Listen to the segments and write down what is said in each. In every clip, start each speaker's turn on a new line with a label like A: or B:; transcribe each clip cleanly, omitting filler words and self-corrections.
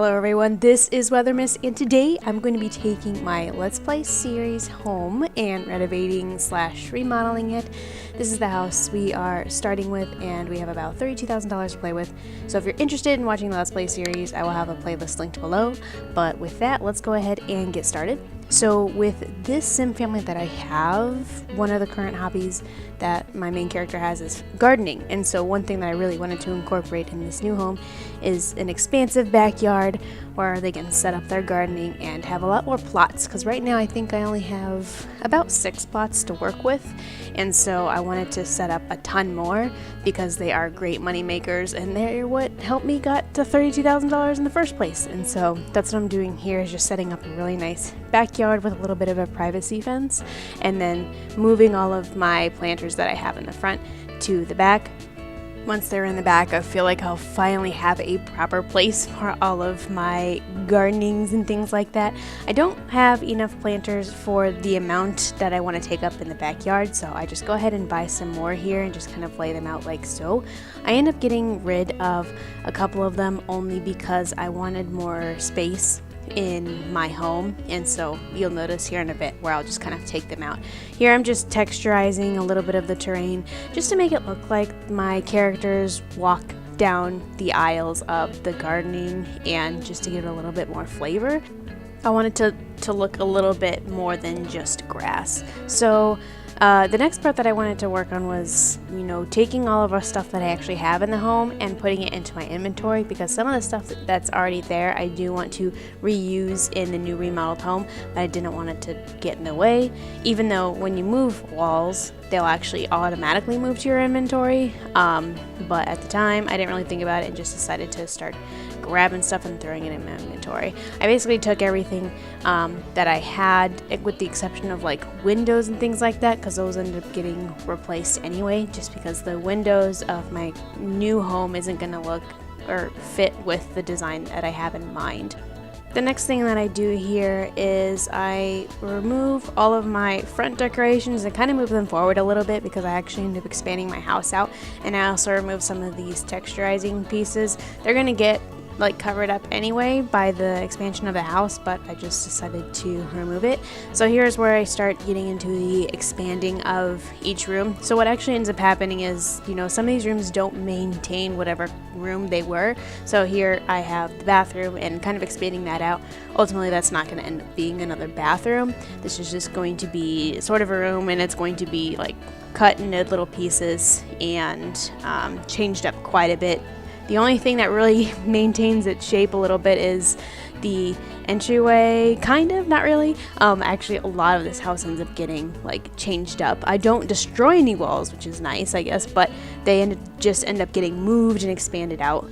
A: Hello everyone, this is Weathermiss, and today I'm going to be taking my Let's Play series home and renovating / remodeling it. This is the house we are starting with, and we have about $32,000 to play with. So if you're interested in watching the Let's Play series, I will have a playlist linked below. But with that, let's go ahead and get started. So with this sim family that I have, one of the current hobbies that my main character has is gardening. And so one thing that I really wanted to incorporate in this new home is an expansive backyard where they can set up their gardening and have a lot more plots. Because right now I think I only have about 6 plots to work with. And so I wanted to set up a ton more because they are great money makers and they're what helped me got to $32,000 in the first place. And so that's what I'm doing here, is just setting up a really nice backyard with a little bit of a privacy fence, and then moving all of my planters that I have in the front to the back. Once they're in the back, I feel like I'll finally have a proper place for all of my gardenings and things like that. I don't have enough planters for the amount that I want to take up in the backyard, so I just go ahead and buy some more here and just kind of lay them out like so. I end up getting rid of a couple of them only because I wanted more space in my home, and so you'll notice here in a bit where I'll just kind of take them out. Here I'm just texturizing a little bit of the terrain just to make it look like my characters walk down the aisles of the gardening, and just to give it a little bit more flavor. I wanted to look a little bit more than just grass. So the next part that I wanted to work on was, taking all of our stuff that I actually have in the home and putting it into my inventory, because some of the stuff that's already there I do want to reuse in the new remodeled home, but I didn't want it to get in the way. Even though when you move walls, they'll actually automatically move to your inventory, but at the time I didn't really think about it and just decided to start grabbing stuff and throwing it in my inventory. I basically took everything that I had, with the exception of like windows and things like that, because those ended up getting replaced anyway, just because the windows of my new home isn't going to look or fit with the design that I have in mind. The next thing that I do here is I remove all of my front decorations and kind of move them forward a little bit, because I actually end up expanding my house out, and I also remove some of these texturizing pieces. They're going to get covered up anyway by the expansion of the house, but I just decided to remove it. So here's where I start getting into the expanding of each room. So what actually ends up happening is, some of these rooms don't maintain whatever room they were. So here I have the bathroom and kind of expanding that out. Ultimately, that's not going to end up being another bathroom. This is just going to be sort of a room, and it's going to be cut into little pieces and changed up quite a bit. The only thing that really maintains its shape a little bit is the entryway, kind of, not really. Actually, a lot of this house ends up getting changed up. I don't destroy any walls, which is nice, I guess, but they just end up getting moved and expanded out.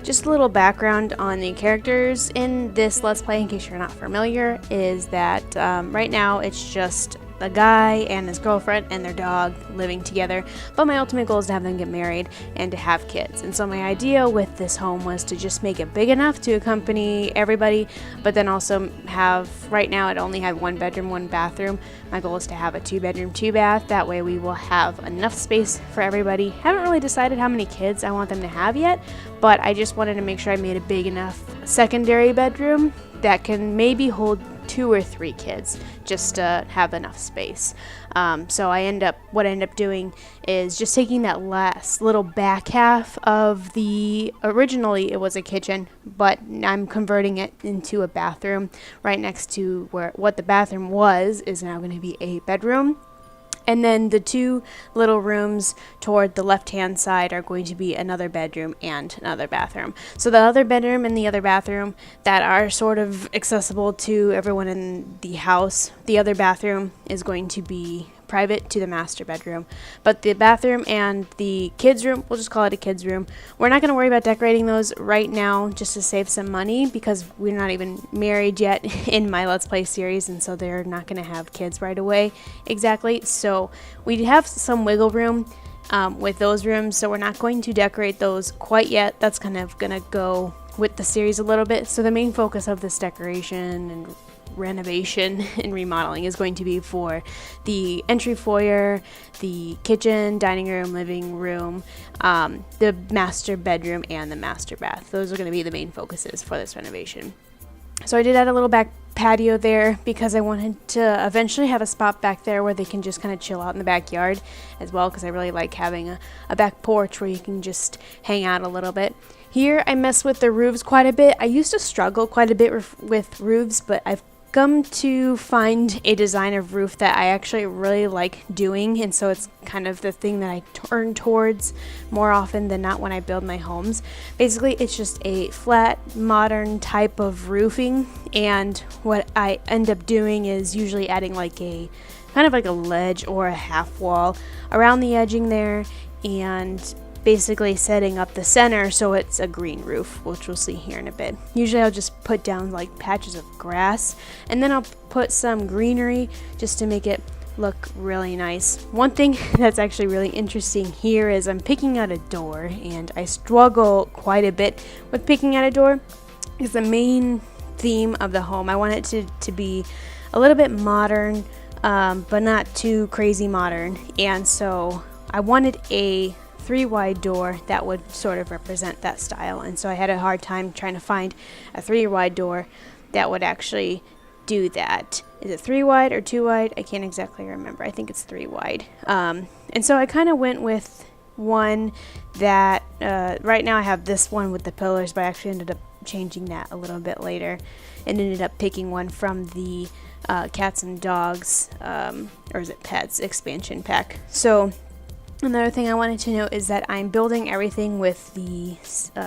A: Just a little background on the characters in this Let's Play, in case you're not familiar, is that right now it's just a guy and his girlfriend and their dog living together, but my ultimate goal is to have them get married and to have kids. And so my idea with this home was to just make it big enough to accompany everybody, but then also have, right now it only had 1 bedroom, 1 bathroom. My goal is to have a 2 bedroom, 2 bath. That way we will have enough space for everybody. Haven't really decided how many kids I want them to have yet, but I just wanted to make sure I made a big enough secondary bedroom that can maybe hold 2 or 3 kids, just to have enough space. So what I end up doing is just taking that last little back half of originally it was a kitchen, but I'm converting it into a bathroom. Right next to what the bathroom was is now going to be a bedroom. And then the 2 little rooms toward the left-hand side are going to be another bedroom and another bathroom. So the other bedroom and the other bathroom that are sort of accessible to everyone in the house, the other bathroom is going to be private to the master bedroom. But the bathroom and the kids room, we'll just call it a kids room, we're not going to worry about decorating those right now, just to save some money, because we're not even married yet in my Let's Play series, and so they're not going to have kids right away exactly. So we have some wiggle room with those rooms, so we're not going to decorate those quite yet. That's kind of going to go with the series a little bit. So the main focus of this decoration and renovation and remodeling is going to be for the entry foyer, the kitchen, dining room, living room, the master bedroom, and the master bath. Those are going to be the main focuses for this renovation. So I did add a little back patio there because I wanted to eventually have a spot back there where they can just kind of chill out in the backyard as well, because I really like having a back porch where you can just hang out a little bit. Here I mess with the roofs quite a bit. I used to struggle quite a bit with roofs, but I've come to find a design of roof that I actually really like doing, and so it's kind of the thing that I turn towards more often than not when I build my homes. Basically, it's just a flat, modern type of roofing, and what I end up doing is usually adding like a kind of like a ledge or a half wall around the edging there, and basically setting up the center so it's a green roof, which we'll see here in a bit. Usually I'll just put down like patches of grass, and then I'll put some greenery just to make it look really nice. One thing that's actually really interesting here is I'm picking out a door, and I struggle quite a bit with picking out a door because the main theme of the home, I want it to be a little bit modern, but not too crazy modern, and so I wanted a 3-wide door that would sort of represent that style, and so I had a hard time trying to find a 3-wide door that would actually do that. Is it 3-wide or 2-wide? I can't exactly remember. I think it's 3-wide. And so I kind of went with one that right now I have this one with the pillars, but I actually ended up changing that a little bit later and ended up picking one from the Cats and Dogs, or is it Pets expansion pack. So another thing I wanted to note is that I'm building everything with the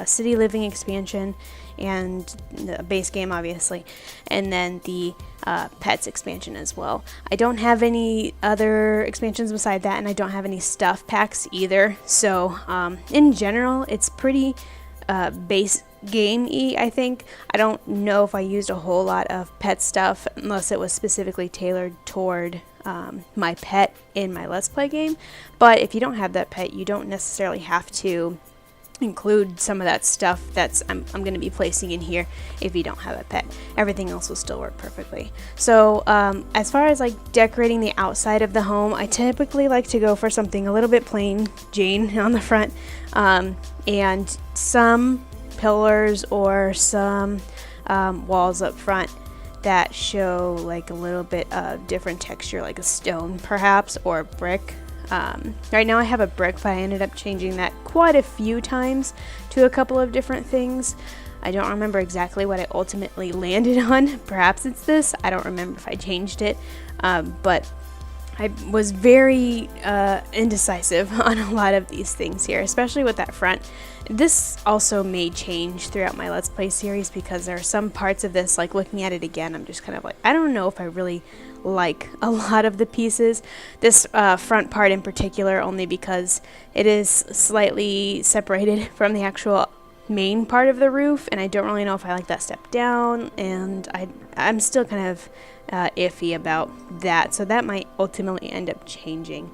A: City Living expansion and the base game, obviously, and then the Pets expansion as well. I don't have any other expansions beside that, and I don't have any stuff packs either. So in general, it's pretty base game-y, I think. I don't know if I used a whole lot of pet stuff unless it was specifically tailored toward my pet in my Let's Play game. But if you don't have that pet, you don't necessarily have to include some of that stuff that's I'm going to be placing in here if you don't have a pet. Everything else will still work perfectly. So as far as like decorating the outside of the home, I typically like to go for something a little bit plain Jane on the front, and some pillars or some walls up front that show like a little bit of different texture, like a stone perhaps, or brick. Right now I have a brick, but I ended up changing that quite a few times to a couple of different things. I don't remember exactly what I ultimately landed on. Perhaps it's this. I don't remember if I changed it, but I was very indecisive on a lot of these things here, especially with that front. This also may change throughout my Let's Play series because there are some parts of this, like looking at it again, I'm just kind of like, I don't know if I really like a lot of the pieces. This front part in particular, only because it is slightly separated from the actual main part of the roof, and I don't really know if I like that step down, and I'm still kind of iffy about that, so that might ultimately end up changing.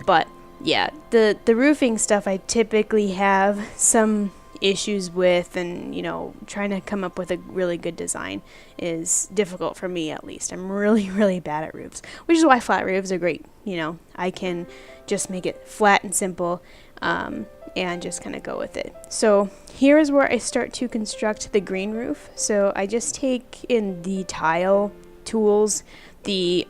A: But yeah, the roofing stuff I typically have some issues with, and you know, trying to come up with a really good design is difficult for me. At least I'm really bad at roofs, which is why flat roofs are great. You know, I can just make it flat and simple, and just kind of go with it. So here is where I start to construct the green roof. So I just take in the tile tools, the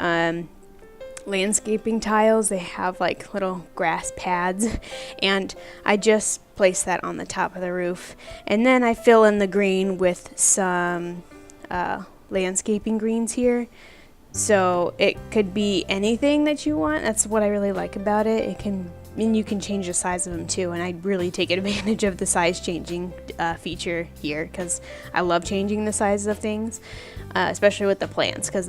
A: landscaping tiles. They have like little grass pads, and I just place that on the top of the roof, and then I fill in the green with some landscaping greens here. So it could be anything that you want. That's what I really like about it. It can, and you can change the size of them too, and I really take advantage of the size changing feature here because I love changing the sizes of things, especially with the plants, because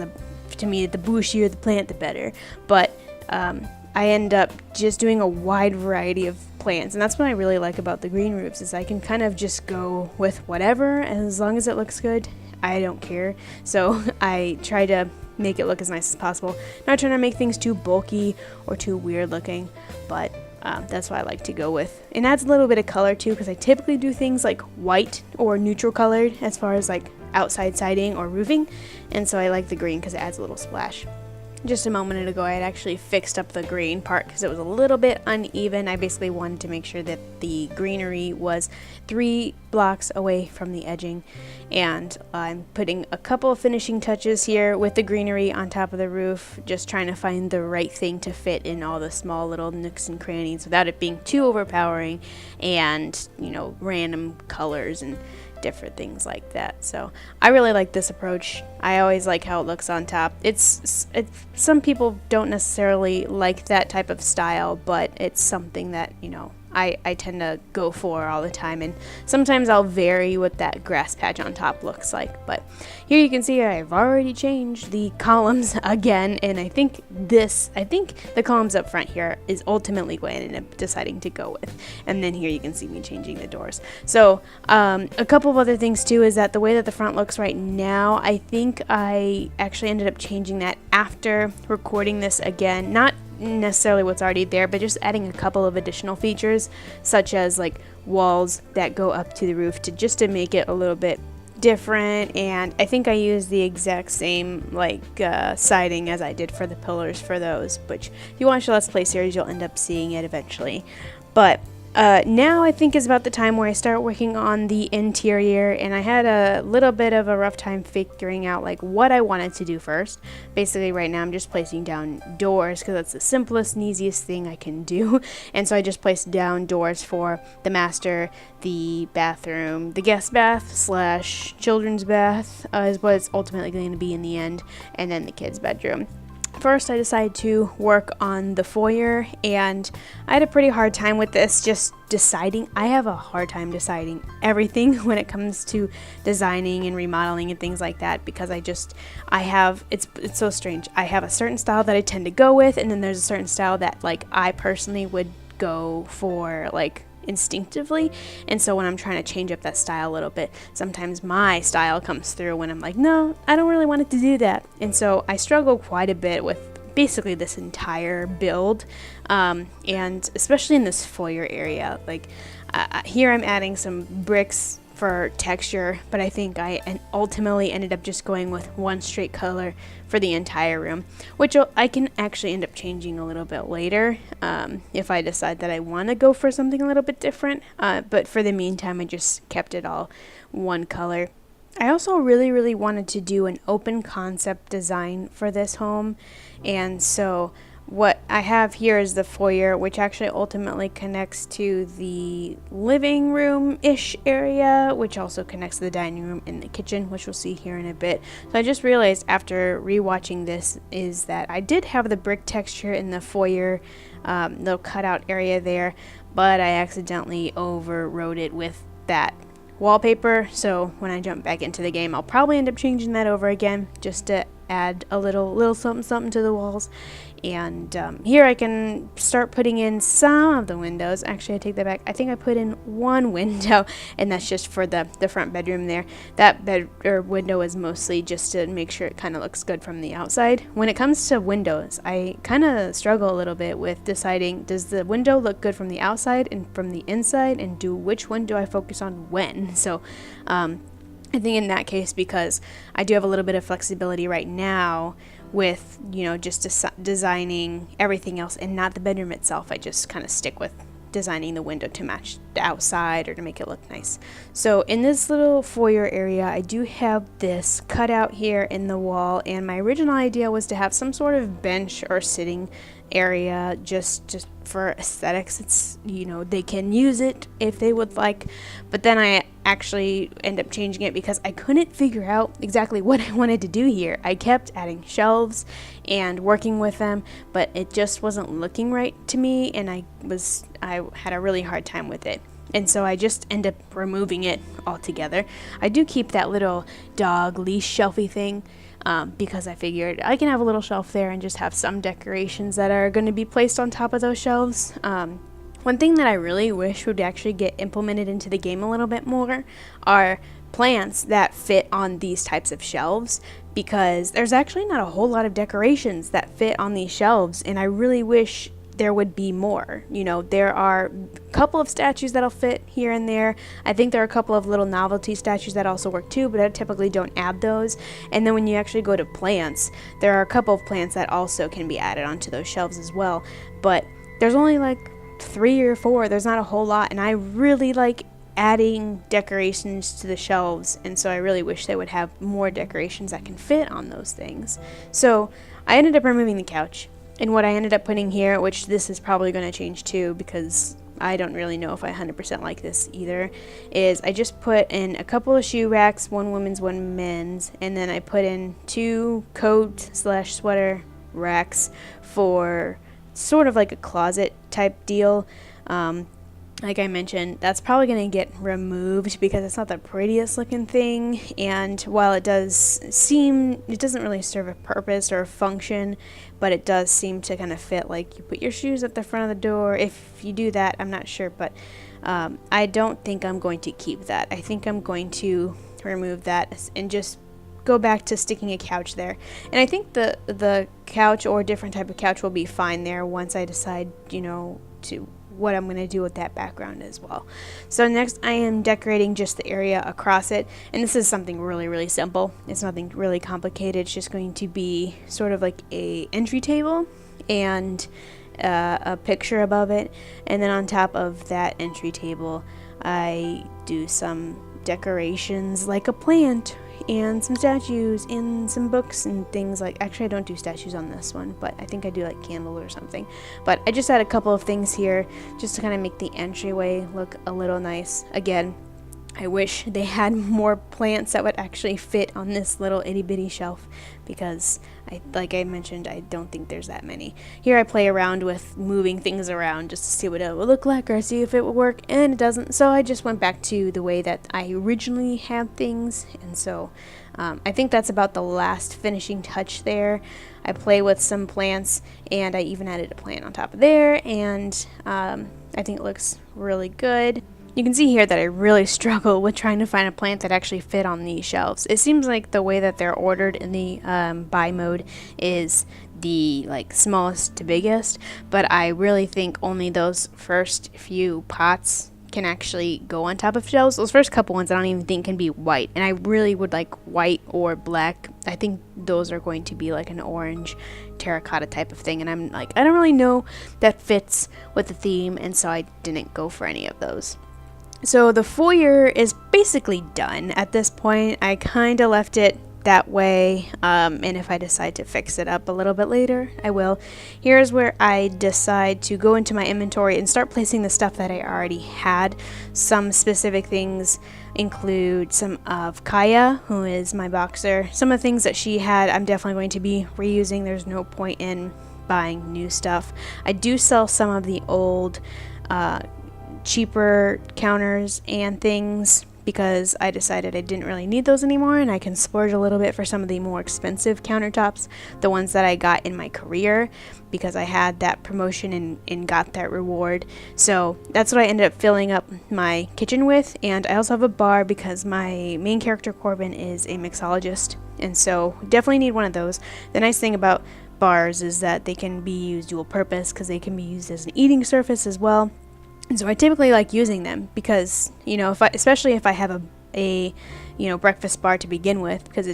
A: to me, the bushier the plant, the better. But I end up just doing a wide variety of plants, and that's what I really like about the green roofs, is I can kind of just go with whatever, and as long as it looks good, I don't care. So I try to make it look as nice as possible, not trying to make things too bulky or too weird looking, but that's what I like to go with. It adds a little bit of color too, because I typically do things like white or neutral colored as far as like outside siding or roofing, and so I like the green because it adds a little splash. Just a moment ago, I had actually fixed up the green part because it was a little bit uneven. I basically wanted to make sure that the greenery was 3 blocks away from the edging, and I'm putting a couple of finishing touches here with the greenery on top of the roof, just trying to find the right thing to fit in all the small little nooks and crannies without it being too overpowering and, you know, random colors and different things like that. So I really like this approach. I always like how it looks on top. It's some people don't necessarily like that type of style, but it's something that, you know, I tend to go for all the time, and sometimes I'll vary what that grass patch on top looks like. But here you can see I've already changed the columns again, and I think the columns up front here is ultimately what I ended up deciding to go with. And then here you can see me changing the doors. So a couple of other things too is that the way that the front looks right now, I think I actually ended up changing that after recording this again. Not necessarily what's already there, but just adding a couple of additional features, such as like walls that go up to the roof to make it a little bit different. And I think I used the exact same siding as I did for the pillars for those, which if you watch the Let's Play series, you'll end up seeing it eventually. But now I think is about the time where I start working on the interior, and I had a little bit of a rough time figuring out like what I wanted to do first. Basically right now I'm just placing down doors because that's the simplest and easiest thing I can do. And so I just placed down doors for the master, the bathroom, the guest bath / children's bath is what it's ultimately going to be in the end, and then the kids' bedroom. First, I decided to work on the foyer, and I had a pretty hard time with this, just deciding. I have a hard time deciding everything when it comes to designing and remodeling and things like that, because it's so strange. I have a certain style that I tend to go with, and then there's a certain style that like I personally would go for like instinctively. And so when I'm trying to change up that style a little bit, sometimes my style comes through when I'm like, no, I don't really want it to do that. And so I struggle quite a bit with basically this entire build, and especially in this foyer area. Like here I'm adding some bricks for texture, but I think I ultimately ended up just going with one straight color for the entire room, which I can actually end up changing a little bit later if I decide that I want to go for something a little bit different. But for the meantime, I just kept it all one color. I also really wanted to do an open concept design for this home, and so what I have here is the foyer, which actually ultimately connects to the living room-ish area, which also connects to the dining room and the kitchen, which we'll see here in a bit. So I just realized after rewatching this is that I did have the brick texture in the foyer, little cutout area there, but I accidentally overwrote it with that wallpaper. So when I jump back into the game, I'll probably end up changing that over again just to add a little something to the walls. And here I can start putting in some of the windows. Actually, I take that back. I think I put in one window, and that's just for the front bedroom there. That window is mostly just to make sure it kind of looks good from the outside. When it comes to windows, I kind of struggle a little bit with deciding, does the window look good from the outside and from the inside, and which one do I focus on when? So I think in that case, because I do have a little bit of flexibility right now with, you know, just designing everything else and not the bedroom itself, I just kind of stick with designing the window to match the outside or to make it look nice. So in this little foyer area, I do have this cut out here in the wall, and my original idea was to have some sort of bench or sitting area just for aesthetics. It's, you know, they can use it if they would like, but then I actually end up changing it because I couldn't figure out exactly what I wanted to do here. I kept adding shelves and working with them, but it just wasn't looking right to me, and I had a really hard time with it. And so I just end up removing it altogether. I do keep that little dog leash shelfie thing, because I figured I can have a little shelf there and just have some decorations that are going to be placed on top of those shelves. One thing that I really wish would actually get implemented into the game a little bit more are plants that fit on these types of shelves, because there's actually not a whole lot of decorations that fit on these shelves, and I really wish there would be more. There are a couple of statues that'll fit here and there. I think there are a couple of little novelty statues that also work too, but I typically don't add those. And then when you actually go to plants, there are a couple of plants that also can be added onto those shelves as well. But there's only like 3 or 4. There's not a whole lot, and I really like adding decorations to the shelves, and so I really wish they would have more decorations that can fit on those things. So I ended up removing the couch, and what I ended up putting here, which this is probably going to change too because I don't really know if I 100% like this either, is I just put in a couple of shoe racks, one women's, one men's, and then I put in 2 coat/sweater racks for sort of like a closet type deal. Like I mentioned, that's probably going to get removed because it's not the prettiest looking thing, and while it doesn't really serve a purpose or a function, but it does seem to kind of fit, like you put your shoes at the front of the door. If you do that, I'm not sure, but I don't think I'm going to keep that. I think I'm going to remove that and just go back to sticking a couch there. And I think the couch or different type of couch will be fine there once I decide, to what I'm going to do with that background as well. So next I am decorating just the area across it, and this is something really, really simple. It's nothing really complicated. It's just going to be sort of like a entry table and a picture above it, and then on top of that entry table I do some decorations like a plant and some statues and some books and things. Like, actually I don't do statues on this one, but I think I do like candles or something. But I just had a couple of things here just to kind of make the entryway look a little nice. Again, I wish they had more plants that would actually fit on this little itty bitty shelf because like I mentioned, I don't think there's that many. Here I play around with moving things around just to see what it would look like or see if it would work, and it doesn't. So I just went back to the way that I originally had things, and so I think that's about the last finishing touch there. I play with some plants, and I even added a plant on top of there, and I think it looks really good. You can see here that I really struggle with trying to find a plant that actually fit on these shelves. It seems like the way that they're ordered in the buy mode is the smallest to biggest, but I really think only those first few pots can actually go on top of shelves. Those first couple ones I don't even think can be white, and I really would like white or black. I think those are going to be like an orange terracotta type of thing, and I'm like, I don't really know that fits with the theme, and so I didn't go for any of those. So the foyer is basically done at this point. I kind of left it that way, and if I decide to fix it up a little bit later, I will. Here's where I decide to go into my inventory and start placing the stuff that I already had. Some specific things include some of Kaya, who is my boxer. Some of the things that she had I'm definitely going to be reusing. There's no point in buying new stuff. I do sell some of the old cheaper counters and things because I decided I didn't really need those anymore, and I can splurge a little bit for some of the more expensive countertops, the ones that I got in my career because I had that promotion and got that reward. So that's what I ended up filling up my kitchen with, and I also have a bar because my main character Corbin is a mixologist, and so definitely need one of those. The nice thing about bars is that they can be used dual purpose because they can be used as an eating surface as well. And so I typically like using them because, especially if I have a breakfast bar to begin with, because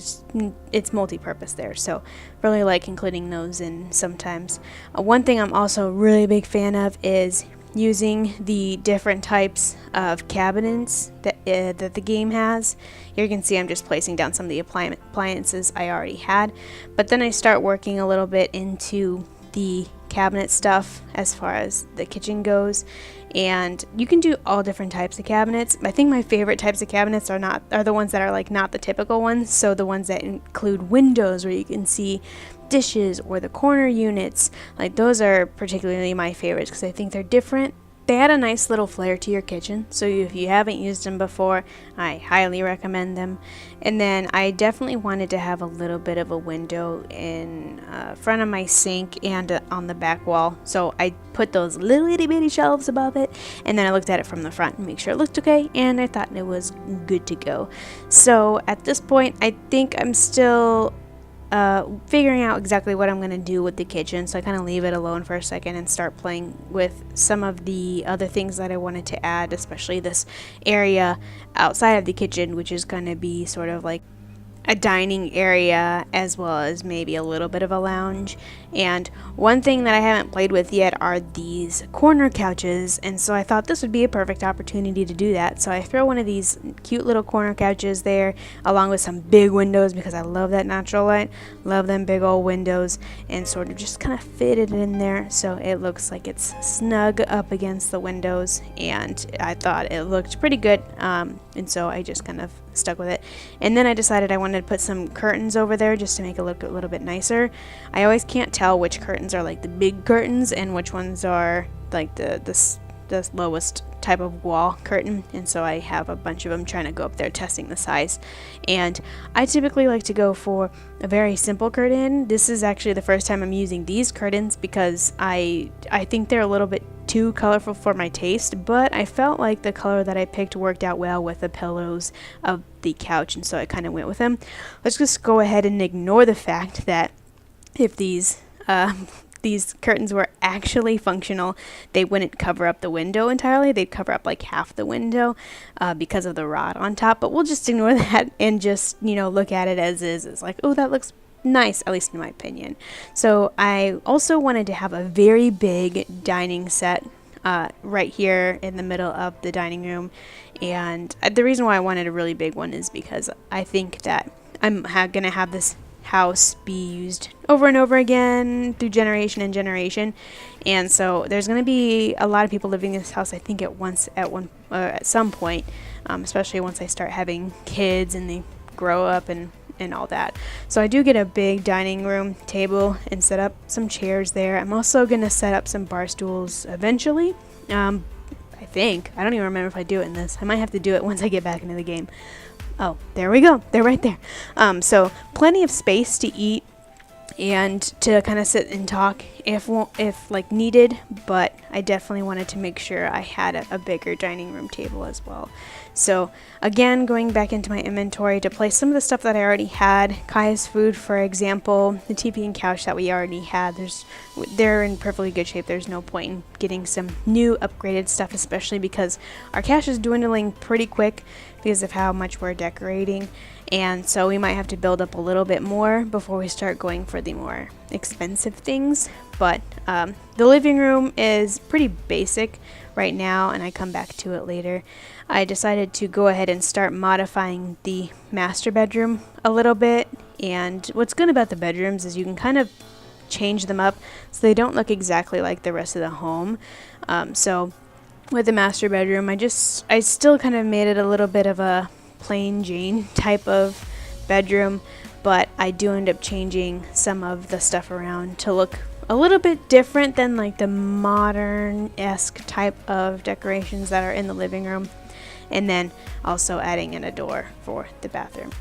A: it's multi-purpose there. So really like including those in sometimes. One thing I'm also really a big fan of is using the different types of cabinets that the game has. Here you can see I'm just placing down some of the appliances I already had, but then I start working a little bit into the cabinet stuff as far as the kitchen goes, and you can do all different types of cabinets. I think my favorite types of cabinets are the ones that are not the typical ones, so the ones that include windows where you can see dishes, or the corner units. Those are particularly my favorites because I think they're different. They add a nice little flair to your kitchen, so if you haven't used them before, I highly recommend them. And then I definitely wanted to have a little bit of a window in front of my sink and on the back wall, so I put those little itty bitty shelves above it, and then I looked at it from the front and make sure it looked okay, and I thought it was good to go. So at this point, I think I'm still figuring out exactly what I'm going to do with the kitchen, so I kind of leave it alone for a second and start playing with some of the other things that I wanted to add, especially this area outside of the kitchen, which is going to be sort of like a dining area as well as maybe a little bit of a lounge. And one thing that I haven't played with yet are these corner couches, and so I thought this would be a perfect opportunity to do that. So I throw one of these cute little corner couches there along with some big windows because I love that natural light, love them big old windows, and sort of just kind of fit it in there so it looks like it's snug up against the windows, and I thought it looked pretty good, and so I just kind of stuck with it. And then I decided I wanted to put some curtains over there just to make it look a little bit nicer. I always can't tell which curtains are like the big curtains and which ones are like the lowest type of wall curtain, and so I have a bunch of them trying to go up there testing the size. And I typically like to go for a very simple curtain. This is actually the first time I'm using these curtains because I think they're a little bit too colorful for my taste, but I felt like the color that I picked worked out well with the pillows of the couch, and so I kind of went with them. Let's just go ahead and ignore the fact that if these curtains were actually functional, they wouldn't cover up the window entirely. They'd cover up like half the window because of the rod on top, but we'll just ignore that and just, look at it as is. It's like, oh, that looks nice, at least in my opinion. So I also wanted to have a very big dining set right here in the middle of the dining room, and the reason why I wanted a really big one is because I think that I'm gonna have this house be used over and over again through generation and generation, and so there's going to be a lot of people living in this house, I think, at some point, especially once I start having kids and they grow up and all that. So I do get a big dining room table and set up some chairs there. I'm also going to set up some bar stools eventually. I think. I don't even remember if I do it in this. I might have to do it once I get back into the game. Oh, there we go. They're right there. So plenty of space to eat and to kind of sit and talk if like needed, but I definitely wanted to make sure I had a bigger dining room table as well. So again, going back into my inventory to place some of the stuff that I already had. Kaya's food, for example, the TV and couch that we already had, they're in perfectly good shape. There's no point in getting some new upgraded stuff, especially because our cash is dwindling pretty quick because of how much we're decorating, and so we might have to build up a little bit more before we start going for the more expensive things. But the living room is pretty basic right now, and I come back to it later. I decided to go ahead and start modifying the master bedroom a little bit, and what's good about the bedrooms is you can kind of change them up so they don't look exactly like the rest of the home. So with the master bedroom, I still kind of made it a little bit of a plain Jane type of bedroom, but I do end up changing some of the stuff around to look a little bit different than like the modern-esque type of decorations that are in the living room, and then also adding in a door for the bathroom.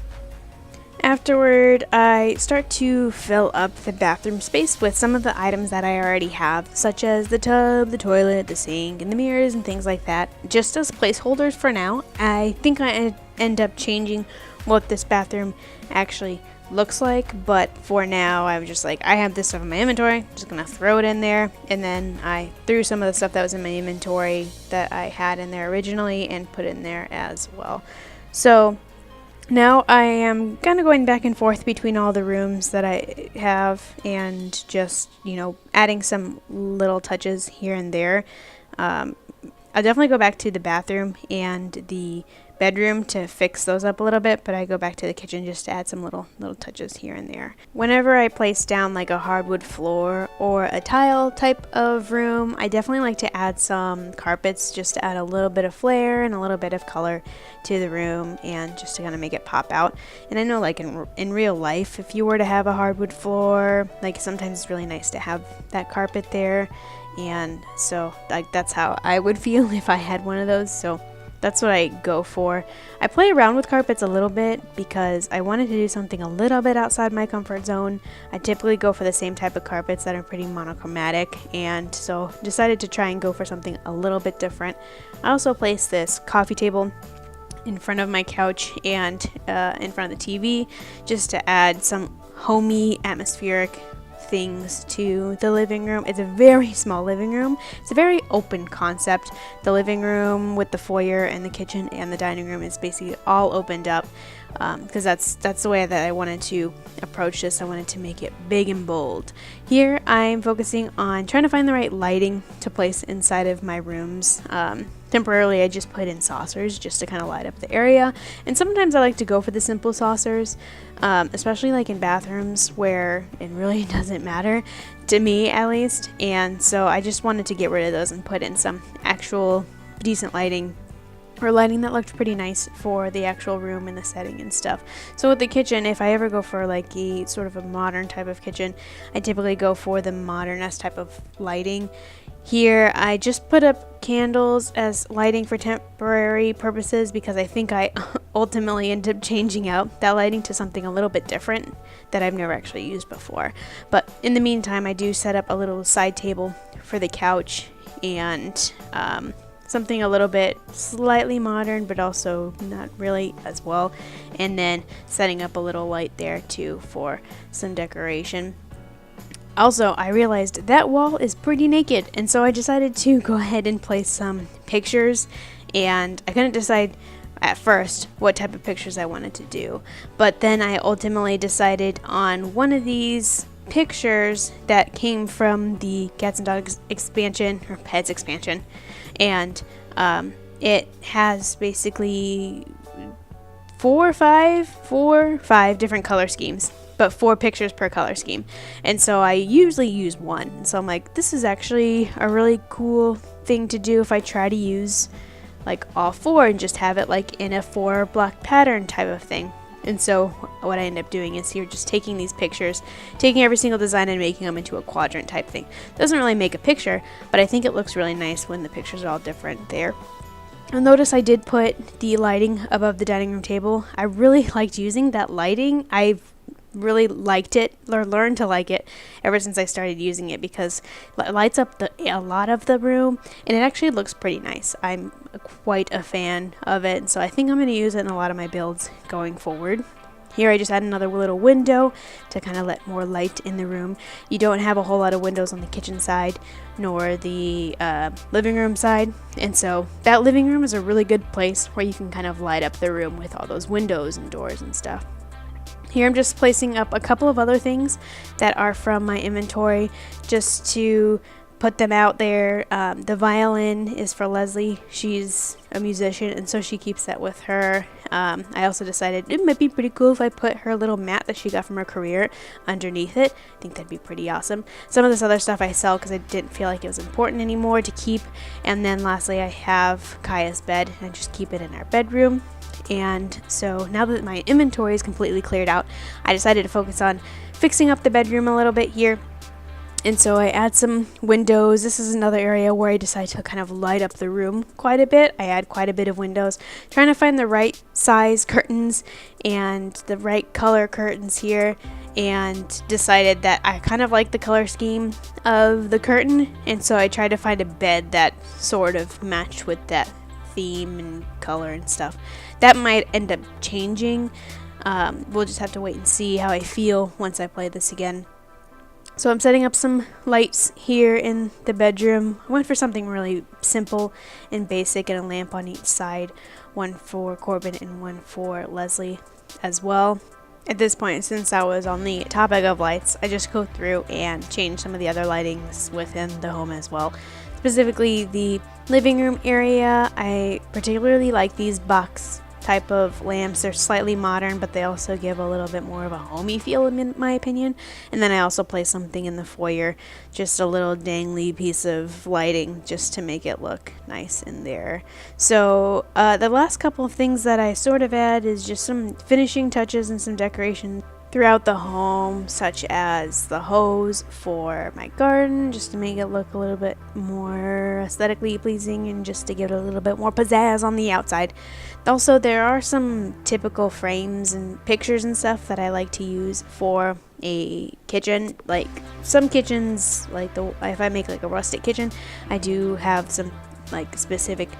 A: Afterward, I start to fill up the bathroom space with some of the items that I already have, such as the tub, the toilet, the sink, and the mirrors and things like that, just as placeholders for now. I think I end up changing what this bathroom actually looks like, but for now I was just like, I have this stuff in my inventory, I'm just gonna throw it in there. And then I threw some of the stuff that was in my inventory that I had in there originally and put it in there as well. So now I am kind of going back and forth between all the rooms that I have and just, adding some little touches here and there. I'll definitely go back to the bathroom and the bedroom to fix those up a little bit, but I go back to the kitchen just to add some little touches here and there. Whenever I place down like a hardwood floor or a tile type of room, I definitely like to add some carpets just to add a little bit of flair and a little bit of color to the room and just to kind of make it pop out. And I know like in real life, if you were to have a hardwood floor, like sometimes it's really nice to have that carpet there, and so like that's how I would feel if I had one of those. So that's what I go for. I play around with carpets a little bit because I wanted to do something a little bit outside my comfort zone. I typically go for the same type of carpets that are pretty monochromatic, and so decided to try and go for something a little bit different. I also placed this coffee table in front of my couch and in front of the TV just to add some homey, atmospheric things to the living room. It's a very small living room. It's a very open concept. The living room with the foyer and the kitchen and the dining room is basically all opened up, because that's the way that I wanted to approach this. I wanted to make it big and bold. Here I'm focusing on trying to find the right lighting to place inside of my rooms. Temporarily I just put in saucers just to kind of light up the area, and sometimes I like to go for the simple saucers, especially like in bathrooms where it really doesn't matter, to me at least. And so I just wanted to get rid of those and put in some actual decent lighting, or lighting that looked pretty nice for the actual room and the setting and stuff. So with the kitchen, if I ever go for like a sort of a modern type of kitchen, I typically go for the modernist type of lighting. Here I just put up candles as lighting for temporary purposes, because I think I ultimately end up changing out that lighting to something a little bit different that I've never actually used before. But in the meantime, I do set up a little side table for the couch, and something a little bit slightly modern but also not really as well, and then setting up a little light there too for some decoration. Also, I realized that wall is pretty naked, and so I decided to go ahead and place some pictures, and I couldn't decide at first what type of pictures I wanted to do, but then I ultimately decided on one of these pictures that came from the Cats and Dogs expansion, or Pets expansion, and it has basically four or five different color schemes, but 4 pictures per color scheme. And so I usually use one. So I'm like, this is actually a really cool thing to do if I try to use like all 4 and just have it like in a 4 block pattern type of thing. And so what I end up doing is here just taking these pictures, taking every single design and making them into a quadrant type thing. Doesn't really make a picture, but I think it looks really nice when the pictures are all different there. You'll notice I did put the lighting above the dining room table. I really liked using that lighting. I've really liked it, or learned to like it, ever since I started using it, because it lights up a lot of the room, and it actually looks pretty nice. I'm quite a fan of it, so I think I'm going to use it in a lot of my builds going forward. Here I just add another little window to kind of let more light in the room. You don't have a whole lot of windows on the kitchen side nor the living room side, and so that living room is a really good place where you can kind of light up the room with all those windows and doors and stuff. Here I'm just placing up a couple of other things that are from my inventory just to put them out there. The violin is for Leslie. She's a musician, and so she keeps that with her. I also decided it might be pretty cool if I put her little mat that she got from her career underneath it. I think that'd be pretty awesome. Some of this other stuff I sell because I didn't feel like it was important anymore to keep. And then lastly, I have Kaya's bed, and I just keep it in our bedroom. And so now that my inventory is completely cleared out, I decided to focus on fixing up the bedroom a little bit here. And so I add some windows. This is another area where I decide to kind of light up the room quite a bit. I add quite a bit of windows, trying to find the right size curtains and the right color curtains here, and decided that I kind of like the color scheme of the curtain, and so I tried to find a bed that sort of matched with that theme and color and stuff. That might end up changing. We'll just have to wait and see how I feel once I play this again. So I'm setting up some lights here in the bedroom. I went for something really simple and basic, and a lamp on each side, one for Corbin and one for Leslie as well. At this point, since I was on the topic of lights, I just go through and change some of the other lightings within the home as well. Specifically the living room area, I particularly like these box type of lamps. They're slightly modern, but they also give a little bit more of a homey feel in my opinion. And then I also place something in the foyer, just a little dangly piece of lighting just to make it look nice in there. So the last couple of things that I sort of add is just some finishing touches and some decoration throughout the home, such as the hose for my garden, just to make it look a little bit more aesthetically pleasing and just to give it a little bit more pizzazz on the outside. Also, there are some typical frames and pictures and stuff that I like to use for a kitchen. Like some kitchens, like if I make like a rustic kitchen, I do have some like specific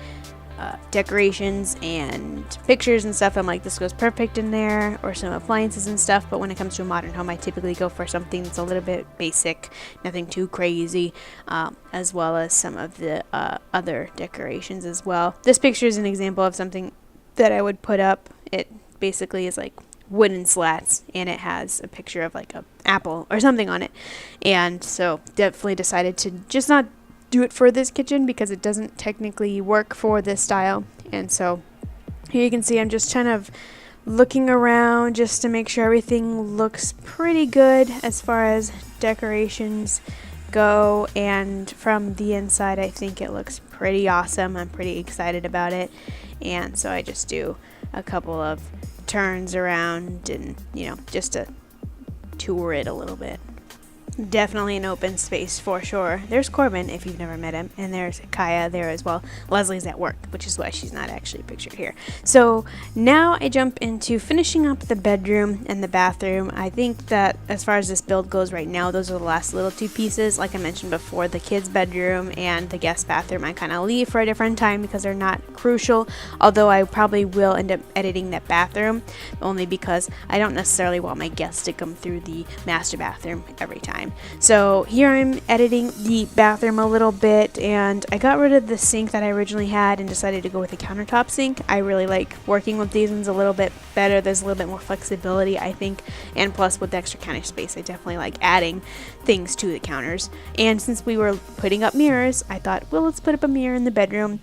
A: decorations and pictures and stuff, I'm like, this goes perfect in there, or some appliances and stuff. But when it comes to a modern home, I typically go for something that's a little bit basic, nothing too crazy, as well as some of the other decorations as well. This picture is an example of something that I would put up. It basically is like wooden slats, and it has a picture of like a apple or something on it. And so definitely decided to just not do it for this kitchen because it doesn't technically work for this style. And so here you can see I'm just kind of looking around just to make sure everything looks pretty good as far as decorations go, and from the inside I think it looks pretty awesome. I'm pretty excited about it, and so I just do a couple of turns around and, you know, just to tour it a little bit. Definitely an open space for sure. There's Corbin, if you've never met him, and there's Kaya there as well. Leslie's at work, which is why she's not actually pictured here. So now I jump into finishing up the bedroom and the bathroom. I think that as far as this build goes right now, those are the last little two pieces. Like I mentioned before, the kids' bedroom and the guest bathroom I kind of leave for a different time because they're not crucial, although I probably will end up editing that bathroom, only because I don't necessarily want my guests to come through the master bathroom every time. So here I'm editing the bathroom a little bit, and I got rid of the sink that I originally had and decided to go with a countertop sink. I really like working with these ones a little bit better. There's a little bit more flexibility, I think, and plus with the extra counter space, I definitely like adding things to the counters. And since we were putting up mirrors, I thought, well, let's put up a mirror in the bedroom.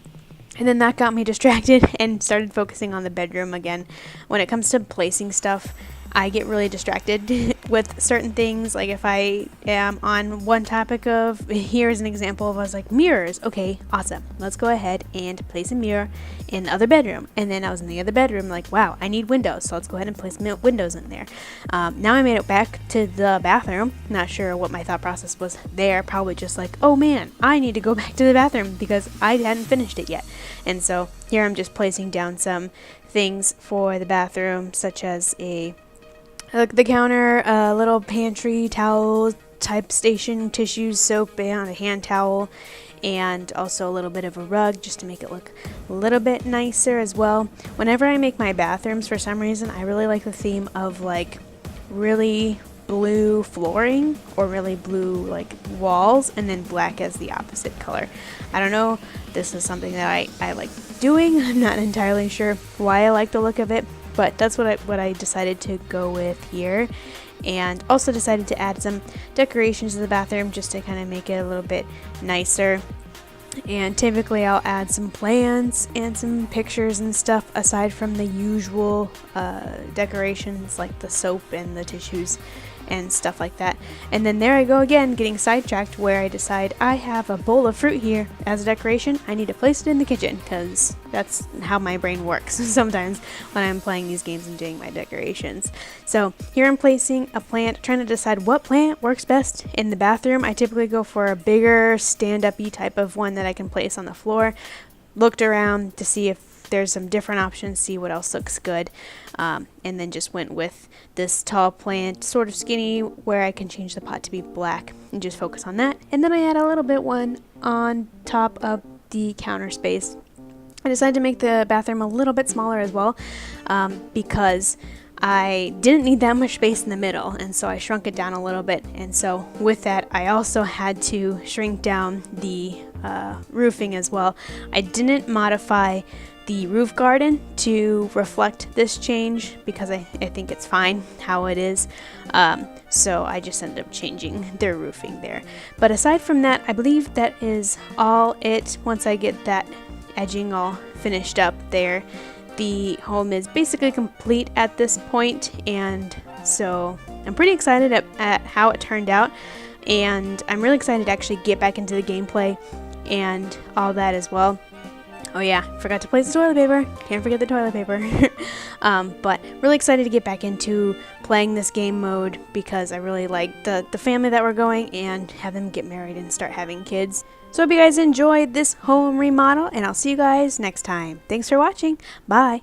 A: And then that got me distracted and started focusing on the bedroom again. When it comes to placing stuff, I get really distracted with certain things. Like if I am on one topic of, here's an example of, I was like, mirrors. Okay, awesome. Let's go ahead and place a mirror in the other bedroom. And then I was in the other bedroom like, wow, I need windows. So let's go ahead and place windows in there. Now I made it back to the bathroom. Not sure what my thought process was there. Probably just like, oh man, I need to go back to the bathroom because I hadn't finished it yet. And so here I'm just placing down some things for the bathroom, such as the counter, a little pantry towel type station, tissues, soap, and a hand towel, and also a little bit of a rug just to make it look a little bit nicer as well. Whenever I make my bathrooms, for some reason, I really like the theme of like really blue flooring or really blue like walls, and then black as the opposite color. I don't know, this is something that I like doing. I'm not entirely sure why I like the look of it, but that's what I decided to go with here. And also decided to add some decorations to the bathroom just to kind of make it a little bit nicer. And typically I'll add some plants and some pictures and stuff aside from the usual decorations like the soap and the tissues and stuff like that. And then there I go again, getting sidetracked, where I decide I have a bowl of fruit here as a decoration. I need to place it in the kitchen because that's how my brain works sometimes when I'm playing these games and doing my decorations. So here I'm placing a plant, trying to decide what plant works best in the bathroom. I typically go for a bigger stand-up-y type of one that I can place on the floor. Looked around to see if there's some different options, see what else looks good, and then just went with this tall plant, sort of skinny, where I can change the pot to be black and just focus on that. And then I add a little bit one on top of the counter space. I decided to make the bathroom a little bit smaller as well, because I didn't need that much space in the middle, and so I shrunk it down a little bit. And so with that, I also had to shrink down the roofing as well. I didn't modify the roof garden to reflect this change because I think it's fine how it is. So I just ended up changing their roofing there. But aside from that, I believe that is all it. Once I get that edging all finished up there, the home is basically complete at this point, and so I'm pretty excited at how it turned out, and I'm really excited to actually get back into the gameplay and all that as well. Oh yeah, forgot to place the toilet paper. Can't forget the toilet paper. But really excited to get back into playing this game mode because I really like the family that we're going and have them get married and start having kids. So hope you guys enjoyed this home remodel, and I'll see you guys next time. Thanks for watching. Bye.